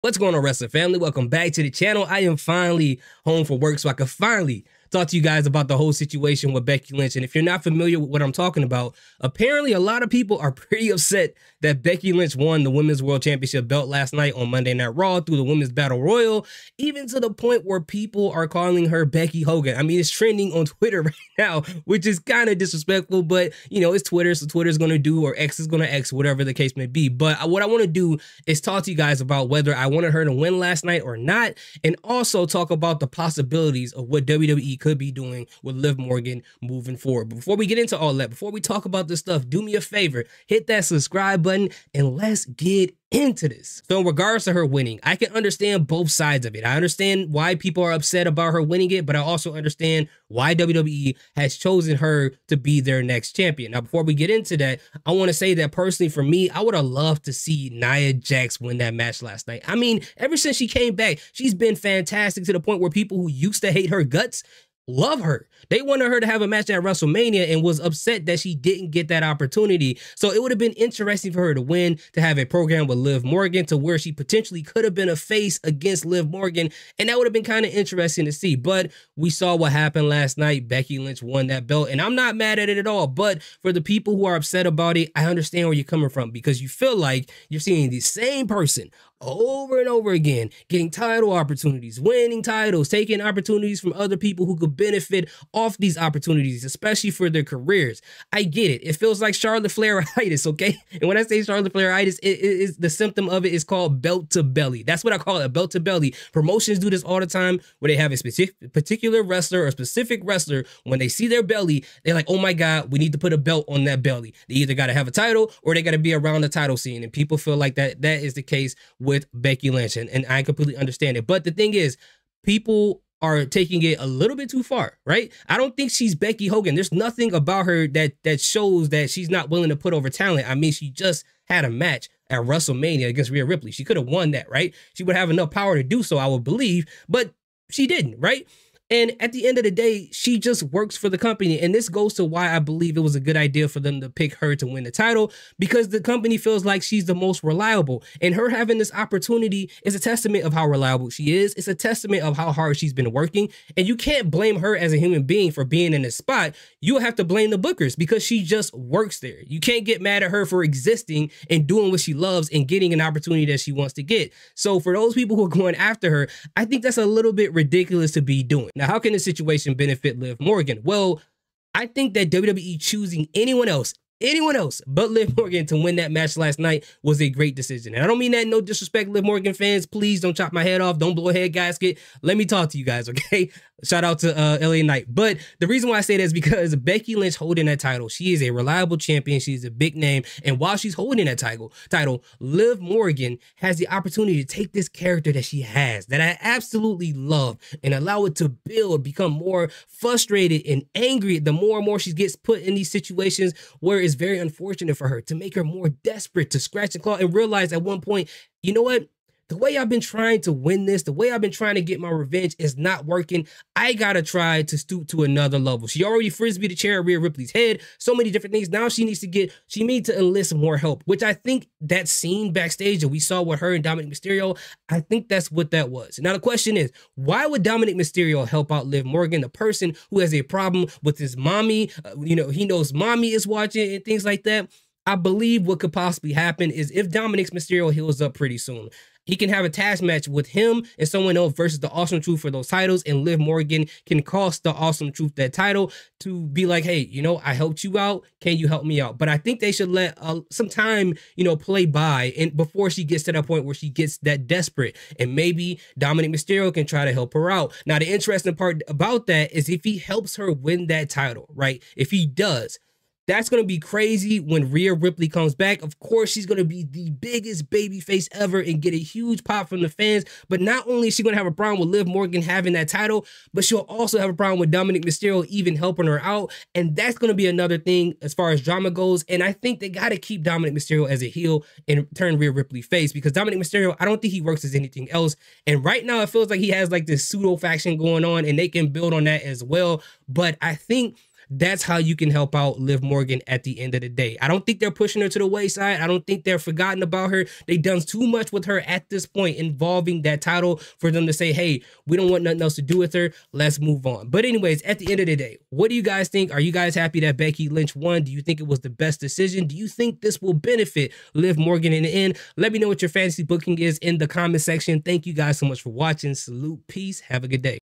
What's going on, wrestling family? Welcome back to the channel. I am finally home from work, so I can finally talk to you guys about the whole situation with Becky Lynch. And if you're not familiar with what I'm talking about, apparently a lot of people are pretty upset that Becky Lynch won the Women's World Championship belt last night on Monday Night Raw through the Women's Battle Royal, even to the point where people are calling her Becky Hogan. I mean, it's trending on Twitter right now, which is kind of disrespectful, but you know, it's Twitter, so Twitter's going to do, or X is going to X, whatever the case may be. But what I want to do is talk to you guys about whether I wanted her to win last night or not, and also talk about the possibilities of what WWE could be doing with Liv Morgan moving forward. But before we get into all that, before we talk about this stuff, do me a favor, hit that subscribe button and let's get into this. So in regards to her winning, I can understand both sides of it. I understand why people are upset about her winning it, but I also understand why WWE has chosen her to be their next champion. Now, before we get into that, I want to say that personally for me, I would have loved to see Nia Jax win that match last night. I mean, ever since she came back, she's been fantastic to the point where people who used to hate her guts love her. They wanted her to have a match at WrestleMania and was upset that she didn't get that opportunity. So it would have been interesting for her to win, to have a program with Liv Morgan to where she potentially could have been a face against Liv Morgan. And that would have been kind of interesting to see. But we saw what happened last night. Becky Lynch won that belt and I'm not mad at it at all. But for the people who are upset about it, I understand where you're coming from, because you feel like you're seeing the same person over and over again, getting title opportunities, winning titles, taking opportunities from other people who could benefit off these opportunities, especially for their careers. I get it. It feels like Charlotte Flairitis, okay? And when I say Charlotte Flairitis, it is the symptom of it is called belt to belly. That's what I call it, belt to belly. Promotions do this all the time where they have a particular wrestler or specific wrestler. When they see their belly, they're like, oh my God, we need to put a belt on that belly. They either got to have a title or they got to be around the title scene. And people feel like that is the case with Becky Lynch, and I completely understand it. But the thing is, people are taking it a little bit too far, right? I don't think she's Becky Hogan. There's nothing about her that shows that she's not willing to put over talent. I mean, she just had a match at WrestleMania against Rhea Ripley. She could have won that, right? She would have enough power to do so, I would believe, but she didn't, right? And at the end of the day, she just works for the company. And this goes to why I believe it was a good idea for them to pick her to win the title, because the company feels like she's the most reliable. And her having this opportunity is a testament of how reliable she is. It's a testament of how hard she's been working. And you can't blame her as a human being for being in this spot. You'll have to blame the bookers, because she just works there. You can't get mad at her for existing and doing what she loves and getting an opportunity that she wants to get. So for those people who are going after her, I think that's a little bit ridiculous to be doing. Now, how can this situation benefit Liv Morgan? Well, I think that WWE choosing anyone else but Liv Morgan to win that match last night was a great decision. And I don't mean that no disrespect, Liv Morgan fans. Please don't chop my head off. Don't blow a head gasket. Let me talk to you guys, okay? Shout out to LA Knight. But the reason why I say that is because Becky Lynch holding that title, she is a reliable champion. She's a big name. And while she's holding that title, Liv Morgan has the opportunity to take this character that she has, that I absolutely love, and allow it to build, become more frustrated and angry the more and more she gets put in these situations where it's very unfortunate for her, to make her more desperate, to scratch and claw and realize at one point, you know what? The way I've been trying to win this, the way I've been trying to get my revenge is not working. I gotta try to stoop to another level. She already frisbeed the chair at Rhea Ripley's head, so many different things. Now she needs to enlist more help, which I think that scene backstage that we saw with her and Dominic Mysterio, I think that's what that was. Now the question is, why would Dominic Mysterio help out Liv Morgan, the person who has a problem with his mommy? You know, he knows mommy is watching and things like that. I believe what could possibly happen is if Dominic Mysterio heals up pretty soon, he can have a tag match with him and someone else versus the Awesome Truth for those titles, and Liv Morgan can cost the Awesome Truth that title to be like, hey, you know, I helped you out. Can you help me out? But I think they should let some time, you know, play by and before she gets to that point where she gets that desperate. And maybe Dominic Mysterio can try to help her out. Now, the interesting part about that is if he helps her win that title, right? If he does, that's going to be crazy when Rhea Ripley comes back. Of course, she's going to be the biggest babyface ever and get a huge pop from the fans. But not only is she going to have a problem with Liv Morgan having that title, but she'll also have a problem with Dominic Mysterio even helping her out. And that's going to be another thing as far as drama goes. And I think they got to keep Dominic Mysterio as a heel and turn Rhea Ripley face, because Dominic Mysterio, I don't think he works as anything else. And right now, it feels like he has like this pseudo faction going on, and they can build on that as well. But I think That's how you can help out Liv Morgan at the end of the day. I don't think they're pushing her to the wayside. I don't think they're forgotten about her. They've done too much with her at this point involving that title for them to say, hey, we don't want nothing else to do with her. Let's move on. But anyways, at the end of the day, what do you guys think? Are you guys happy that Becky Lynch won? Do you think it was the best decision? Do you think this will benefit Liv Morgan in the end? Let me know what your fantasy booking is in the comment section. Thank you guys so much for watching. Salute, peace, have a good day.